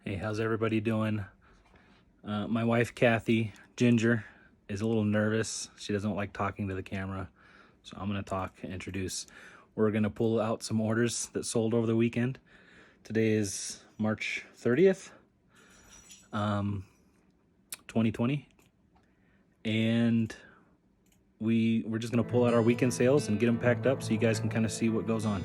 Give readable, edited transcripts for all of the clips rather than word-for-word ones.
Hey, how's everybody doing? My wife, Kathy, Ginger, is a little nervous. She doesn't like talking to the camera. So I'm going to talk, introduce. We're going to pull out some orders that sold over the weekend. Today is March 30th, 2020. And we're just going to pull out our weekend sales and get them packed up so you guys can kind of see what goes on.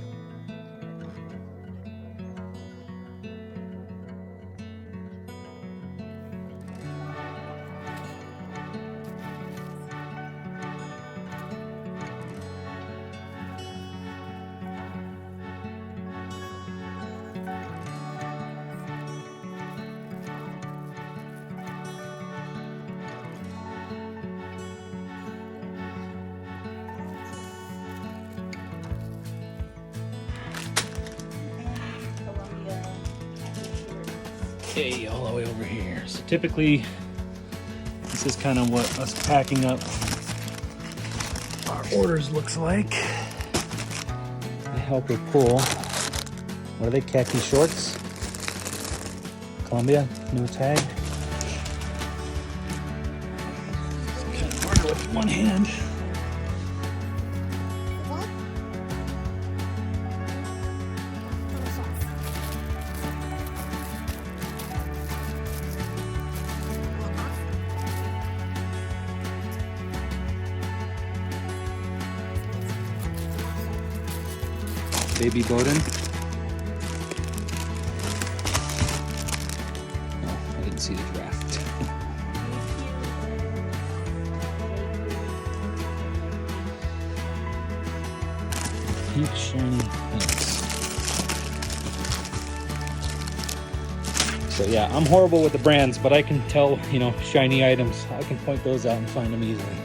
Okay, all the way over here. So typically, this is kind of what us packing up our orders looks like. I help her pull. What are they? Khaki shorts? Columbia, no tag. It's kind of hard with one hand. Baby Bowden. Oh, I didn't see the draft. Pink shiny pinks. So yeah, I'm horrible with the brands, but I can tell, shiny items. I can point those out and find them easily.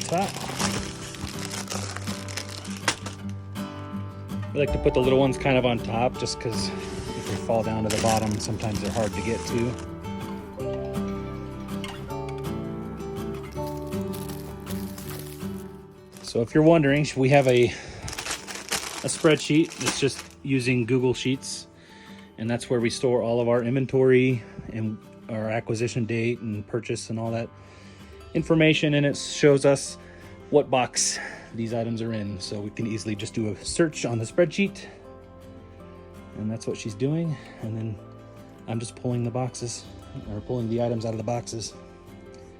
Top. We like to put the little ones kind of on top just because if they fall down to the bottom, sometimes they're hard to get to. So if you're wondering, we have a spreadsheet that's just using Google Sheets, and that's where we store all of our inventory and our acquisition date and purchase and all that information, and it shows us what box these items are in, so we can easily just do a search on the spreadsheet, and that's what she's doing. And then I'm just pulling the boxes or pulling the items out of the boxes.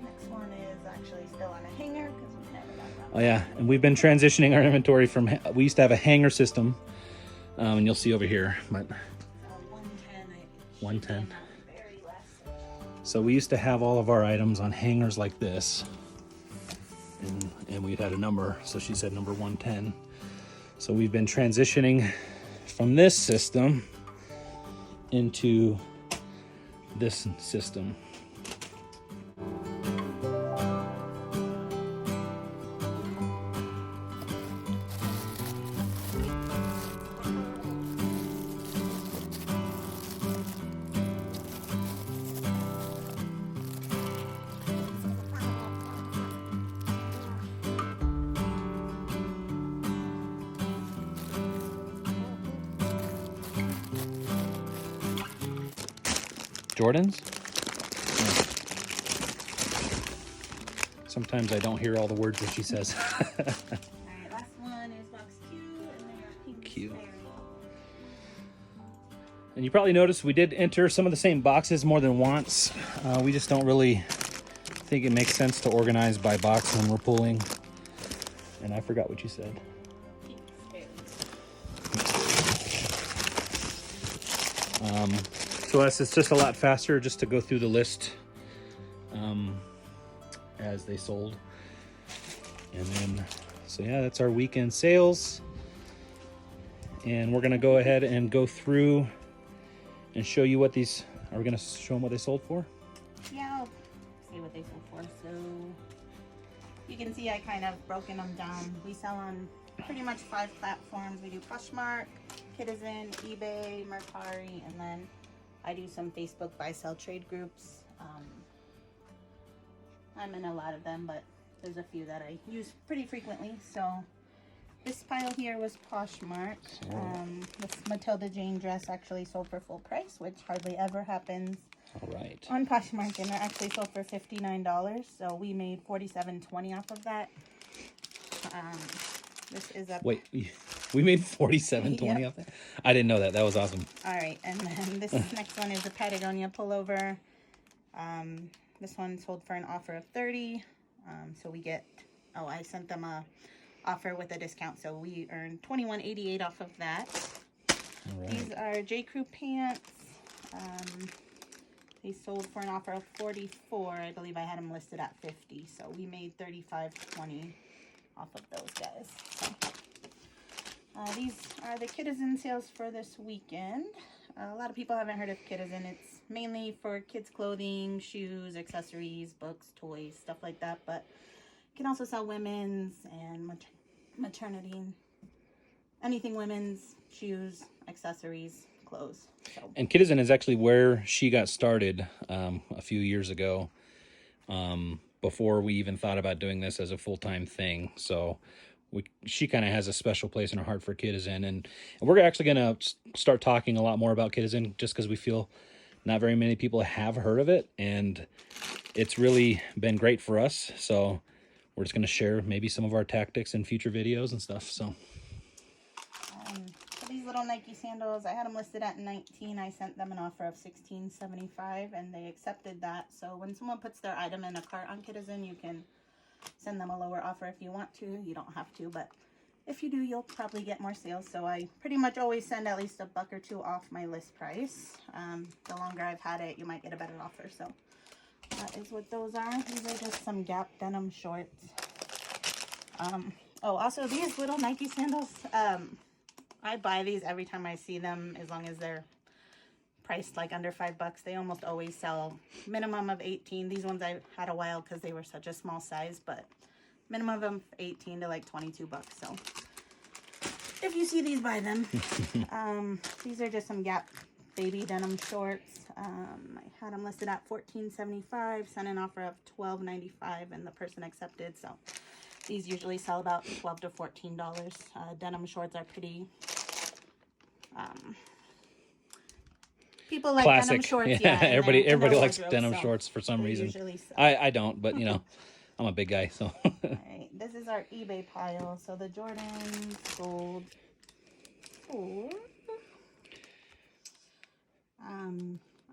Next one is actually still on a hanger because we never got that. Oh yeah, and we've been transitioning our inventory from, we used to have a hanger system, and you'll see over here, but 110. Very less. So we used to have all of our items on hangers like this, and we had a number, so she said number 110. So we've been transitioning from this system into this system. Jordans? Sometimes I don't hear all the words that she says. Alright, last one is box 2, and they are pink. Cute. Fairy. And you probably noticed we did enter some of the same boxes more than once. We just don't really think it makes sense to organize by box when we're pulling. And I forgot what you said. Pink. Fairy. To us, it's just a lot faster just to go through the list as they sold. And then, so yeah, that's our weekend sales. And we're gonna go ahead and go through and show you what these, are we gonna show them what they sold for? Yeah, I'll see what they sold for. So you can see I kind of broken them down. We sell on pretty much 5 platforms. We do Poshmark, Kidizen, eBay, Mercari, and then I do some Facebook buy-sell trade groups. I'm in a lot of them, but there's a few that I use pretty frequently. So this pile here was Poshmark. This Matilda Jane dress actually sold for full price, which hardly ever happens. All right. On Poshmark, and it actually sold for $59. So we made $47.20 off of that. This is a Wait, we made $47.20 Yep. off that? I didn't know that. That was awesome. All right, and then this next one is a Patagonia pullover. This one sold for an offer of $30. So we get, I sent them a offer with a discount, so we earned $21.88 off of that. All right. These are J. Crew pants. They sold for an offer of $44. I believe I had them listed at $50, so we made $35.20 off of those guys. So, these are the Kidizen sales for this weekend. A lot of people haven't heard of Kidizen. It's mainly for kids' clothing, shoes, accessories, books, toys, stuff like that. But you can also sell women's and maternity, anything women's, shoes, accessories, clothes. So. And Kidizen is actually where she got started a few years ago, before we even thought about doing this as a full-time thing. So she kind of has a special place in her heart for Kidizen, and we're actually going to start talking a lot more about Kidizen just because we feel not very many people have heard of it, and it's really been great for us. So we're just going to share maybe some of our tactics in future videos and stuff. So these little Nike sandals, I had them listed at $19. I sent them an offer of $16.75, and they accepted that. So when someone puts their item in a cart on Kidizen, you can send them a lower offer if you want to. You don't have to, but if you do, you'll probably get more sales. So I pretty much always send at least $1 or $2 off my list price. The longer I've had it, you might get a better offer. So that is what those are. These are just some Gap denim shorts. Also these little Nike sandals, I buy these every time I see them, as long as they're priced like under $5. They almost always sell minimum of 18. These ones I've had a while because they were such a small size, but minimum of 18 to like $22. So if you see these, buy them. These are just some Gap baby denim shorts. I had them listed at $14.75, sent an offer of $12.95, and the person accepted. So these usually sell about $12 to $14. Denim shorts are pretty people like classic denim shorts. Yeah, everybody likes wardrobe, denim so shorts for some reason. usually sell. I don't, but you know, I'm a big guy, so. Alright, this is our eBay pile. So the Jordans sold for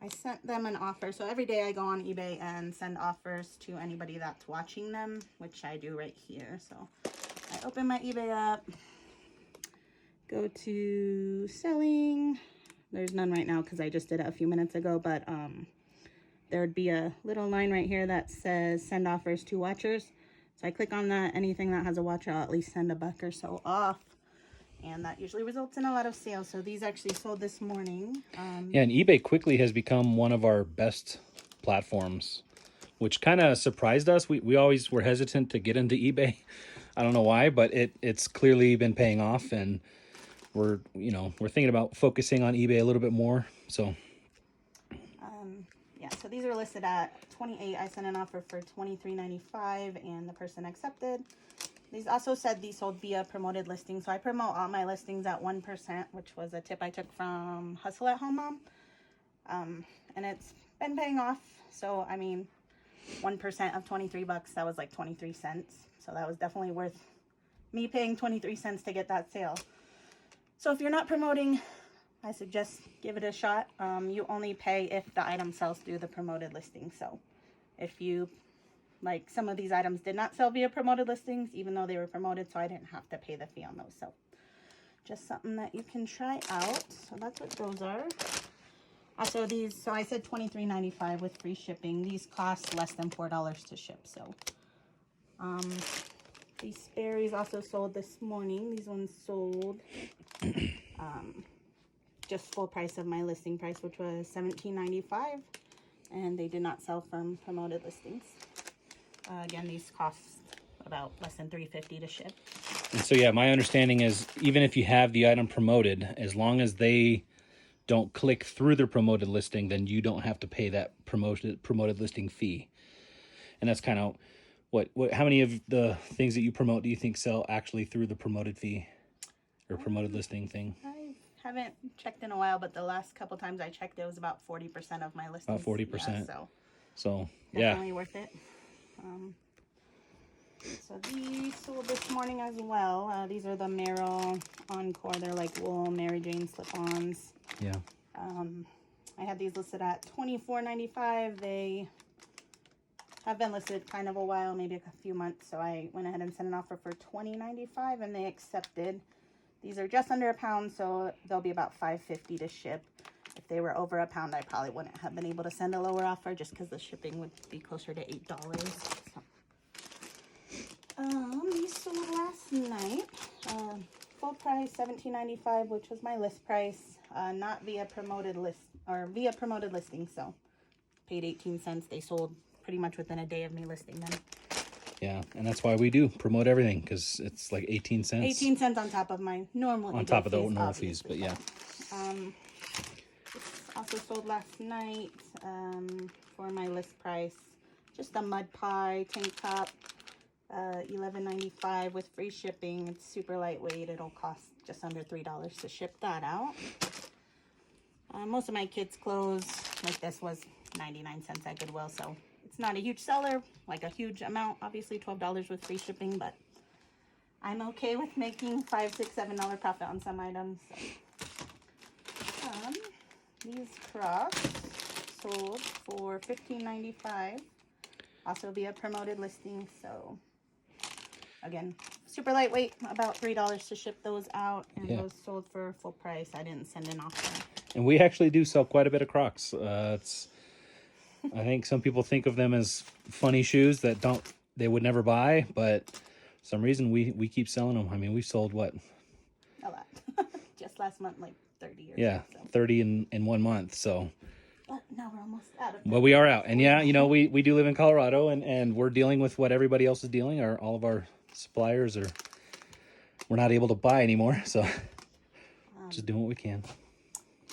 I sent them an offer. So every day I go on eBay and send offers to anybody that's watching them, which I do right here. So I open my eBay up, go to selling. There's none right now because I just did it a few minutes ago, but there would be a little line right here that says send offers to watchers. So I click on that. Anything that has a watcher, I'll at least send $1 or so off. And that usually results in a lot of sales. So these actually sold this morning. Yeah, and eBay quickly has become one of our best platforms, which kind of surprised us. We always were hesitant to get into eBay. I don't know why, but it's clearly been paying off, and we're thinking about focusing on eBay a little bit more. So yeah, so these are listed at $28. I sent an offer for $23.95 and the person accepted. These also said these sold via promoted listings. So I promote all my listings at 1%, which was a tip I took from Hustle at Home Mom. And it's been paying off. So, I mean, 1% of $23, that was like 23 cents. So that was definitely worth me paying 23 cents to get that sale. So if you're not promoting, I suggest give it a shot. You only pay if the item sells through the promoted listing. So if you, like, some of these items did not sell via promoted listings, even though they were promoted, so I didn't have to pay the fee on those. So just something that you can try out. So that's what those are. Also these, so I said $23.95 with free shipping. These cost less than $4 to ship. So these Sperry's also sold this morning. These ones sold just full price of my listing price, which was $17.95, and they did not sell from promoted listings. Again, these cost about less than $3.50 to ship. And so, yeah, my understanding is even if you have the item promoted, as long as they don't click through their promoted listing, then you don't have to pay that promoted listing fee. And that's kind of what how many of the things that you promote do you think sell actually through the promoted fee or promoted listing thing? I haven't checked in a while, but the last couple times I checked, it was about 40% of my listings. About 40%. Yeah, so definitely yeah, worth it. So these sold this morning as well. These are the Merrill Encore. They're like wool Mary Jane slip-ons. yeah. I had these listed at $24.95. They have been listed kind of a while, maybe a few months. So I went ahead and sent an offer for $20.95 and they accepted. These are just under a pound, so they'll be about $5.50 to ship. If they were over a pound, I probably wouldn't have been able to send a lower offer just because the shipping would be closer to $8. So. These sold last night. Full price $17.95, which was my list price. Not via promoted list or via promoted listing. So paid 18 cents. They sold pretty much within a day of me listing them. Yeah, and that's why we do promote everything, because it's like 18 cents. 18 cents on top of my normal on top of the normal fees, but yeah. This also sold last night for my list price. Just a mud pie tank top, $11.95 with free shipping. It's super lightweight. It'll cost just under $3 to ship that out. Most of my kids' clothes like this was 99 cents at Goodwill, so it's not a huge seller, like a huge amount. Obviously $12 with free shipping, but I'm okay with making $5, $6, $7 profit on some items. So. These Crocs sold for $15.95, also via promoted listing. So again, super lightweight, about $3 to ship those out, and Yeah. those sold for full price. I didn't send an offer. And we actually do sell quite a bit of Crocs. I think some people think of them as funny shoes that they would never buy, but for some reason we keep selling them. I mean, we sold what? A lot. Just last month, like 30 or Yeah, so. 30 in 1 month. So, But now we're almost out of but we are out. And yeah, we do live in Colorado, and we're dealing with what everybody else is dealing. All of our suppliers we're not able to buy anymore. So, just doing what we can.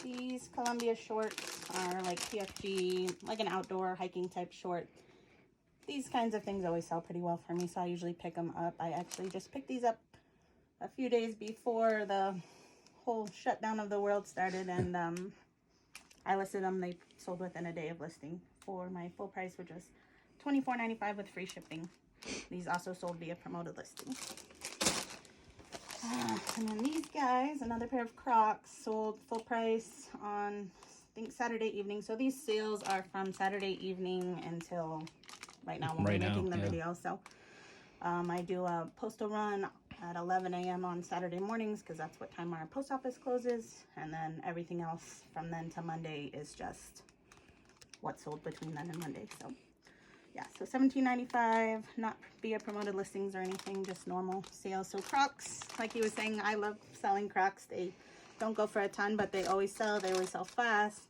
These Columbia shorts are like PFG, like an outdoor hiking type short. These kinds of things always sell pretty well for me, so I usually pick them up. I actually just picked these up a few days before the whole shutdown of the world started, and I listed them. They sold within a day of listing for my full price, which was $24.95 with free shipping. These also sold via promoted listing. And then these guys, another pair of Crocs, sold full price on think Saturday evening. So these sales are from Saturday evening until right now when Right we're now, making the yeah. video. So I do a postal run at 11 a.m. on Saturday mornings because that's what time our post office closes. And then everything else from then to Monday is just what's sold between then and Monday. So yeah, so $17.95, not via promoted listings or anything, just normal sales. So Crocs, like he was saying, I love selling Crocs. They don't go for a ton, but they always sell. They always sell fast.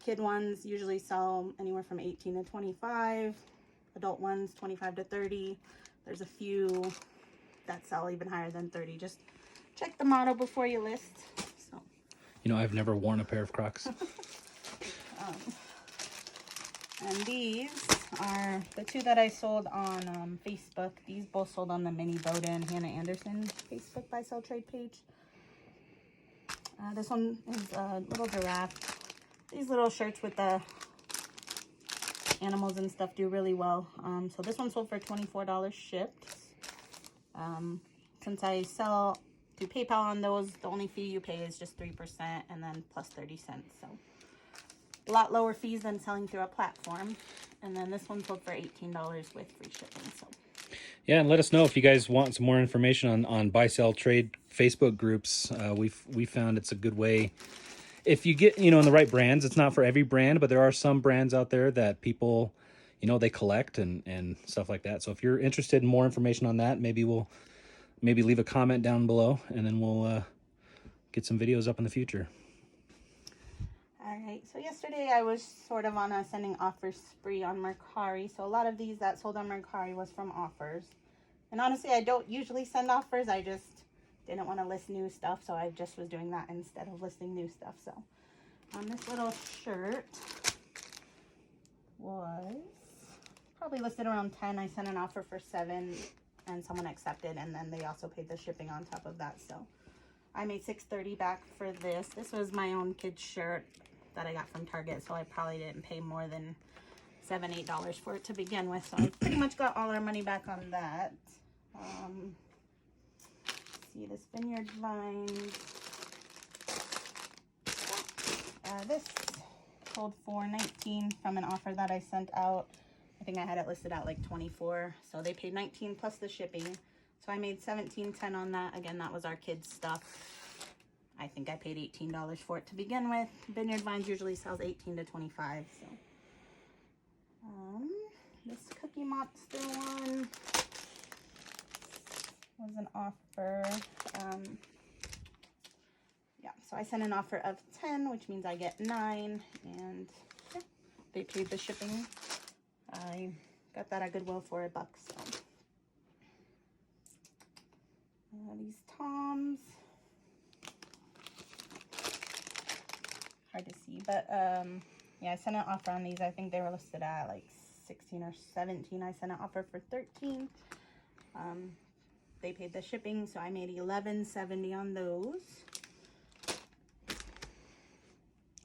Kid ones usually sell anywhere from 18 to 25. Adult ones, 25 to 30. There's a few that sell even higher than 30. Just check the model before you list. So, You know, I've never worn a pair of Crocs. and these are the two that I sold on Facebook. These both sold on the Minnie Bowden Hannah Anderson Facebook buy sell trade page. This one is a little giraffe. These little shirts with the animals and stuff do really well. So this one sold for $24 shipped. Since I sell through PayPal on those, the only fee you pay is just 3% and then plus 30 cents. So a lot lower fees than selling through a platform. And then this one sold for $18 with free shipping. So Yeah, and let us know if you guys want some more information on buy sell trade Facebook groups. We found it's a good way if you get, you know, in the right brands. It's not for every brand, but there are some brands out there that people, you know, they collect and stuff like that. So if you're interested in more information on that, maybe leave a comment down below, and then we'll get some videos up in the future. all right, so yesterday I was sort of on a sending offers spree on Mercari. So a lot of these that sold on Mercari was from offers. And honestly, I don't usually send offers. I just didn't want to list new stuff, so I just was doing that instead of listing new stuff. So this little shirt was probably listed around 10. I sent an offer for 7 and someone accepted, and then they also paid the shipping on top of that. So I made $6.30 back for this. This was my own kid's shirt that I got from Target, so I probably didn't pay more than $7, $8 for it to begin with. So I pretty much got all our money back on that. See, this Vineyard Vines. This sold for $19 from an offer that I sent out. I think I had it listed at like $24, so they paid $19 plus the shipping. So I made $17.10 on that. Again, that was our kids' stuff. I think I paid $18 for it to begin with. Vineyard Vines usually sells $18 to $25. So this Cookie Monster one was an offer. Yeah, so I sent an offer of 10, which means I get 9, and yeah, they paid the shipping. I got that at Goodwill for $1. So these Toms, hard to see, but yeah, I sent an offer on these. I think they were listed at like 16 or 17. I sent an offer for 13. They paid the shipping, so I made $11.70 on those.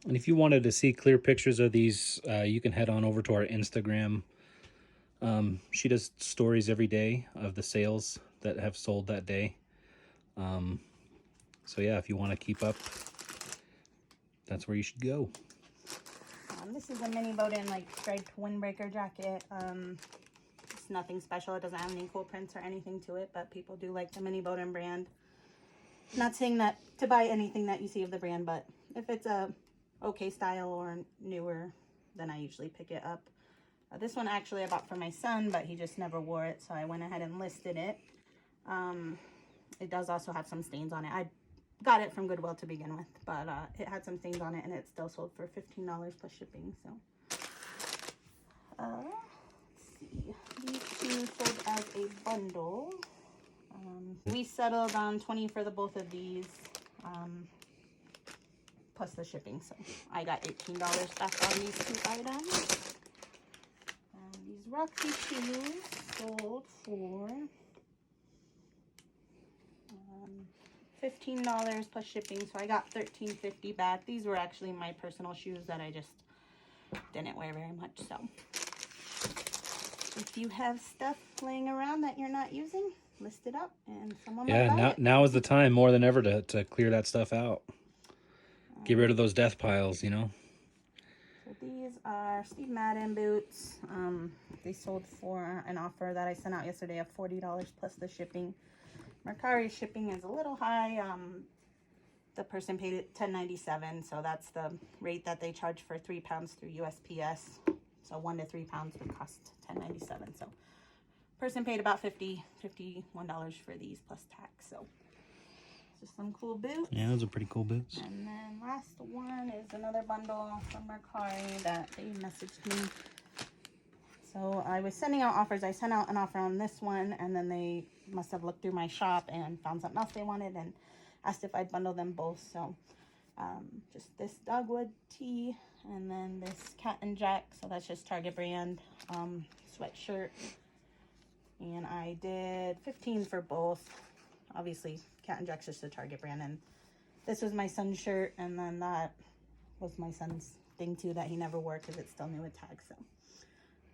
And if you wanted to see clear pictures of these, you can head on over to our Instagram. She does stories every day of the sales that have sold that day. So yeah, if you want to keep up, that's where you should go. This is a Minnie Bowden like striped windbreaker jacket. It's nothing special. It doesn't have any cool prints or anything to it, but people do like the Minnie Bowden brand. Not saying that to buy anything that you see of the brand, but if it's a okay style or newer, then I usually pick it up. This one actually I bought for my son, but he just never wore it, so I went ahead and listed it. It does also have some stains on it. I got it from Goodwill to begin with, but it had some stains on it, and it still sold for $15 plus shipping. So let's see, these two sold as a bundle. We settled on 20 for the both of these, plus the shipping. So I got $18 back on these 2 items. These Roxy shoes sold for $15 plus shipping, so I got $13.50 back. These were actually my personal shoes that I just didn't wear very much. So if you have stuff laying around that you're not using, list it up and someone might buy it. Now is the time more than ever to clear that stuff out. Get rid of those death piles, you know. So these are Steve Madden boots. They sold for an offer that I sent out yesterday of $40 plus the shipping. Mercari shipping is a little high. The person paid it $10.97, so that's the rate that they charge for 3 pounds through USPS. So 1 to 3 pounds would cost $10.97. So person paid about $51 for these plus tax. So just some cool boots. Yeah, those are pretty cool boots. And then last one is another bundle from Mercari that they messaged me. So I was sending out offers. I sent out an offer on this one, and then they must have looked through my shop and found something else they wanted and asked if I'd bundle them both. So just this dogwood tee and then this Cat and Jack. So that's just Target brand sweatshirt. And I did 15 for both. Obviously, Cat and Jack's just a Target brand. And this was my son's shirt. And then that was my son's thing too that he never wore because it's still new with tags. So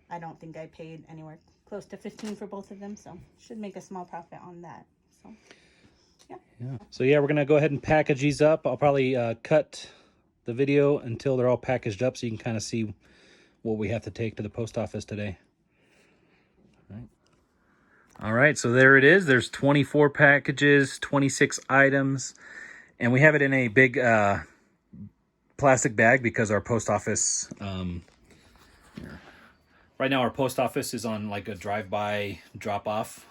I don't think I paid anywhere close to 15 for both of them. So should make a small profit on that. So yeah. So yeah, we're gonna go ahead and package these up. I'll probably cut the video until they're all packaged up so you can kind of see what we have to take to the post office today. All right, so there it is. There's 24 packages, 26 items, and we have it in a big plastic bag because our post office, right now our post office is on like a drive-by drop-off.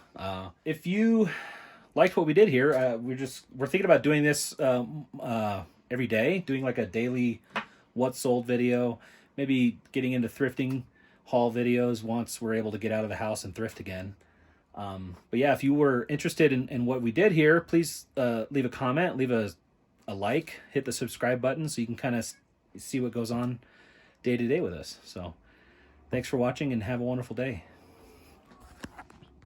If you liked what we did here, we're thinking about doing this every day, doing like a daily what sold video, maybe getting into thrifting haul videos once we're able to get out of the house and thrift again. But yeah, if you were interested in what we did here, please leave a comment, leave a like, hit the subscribe button so you can kind of see what goes on day to day with us. So thanks for watching and have a wonderful day.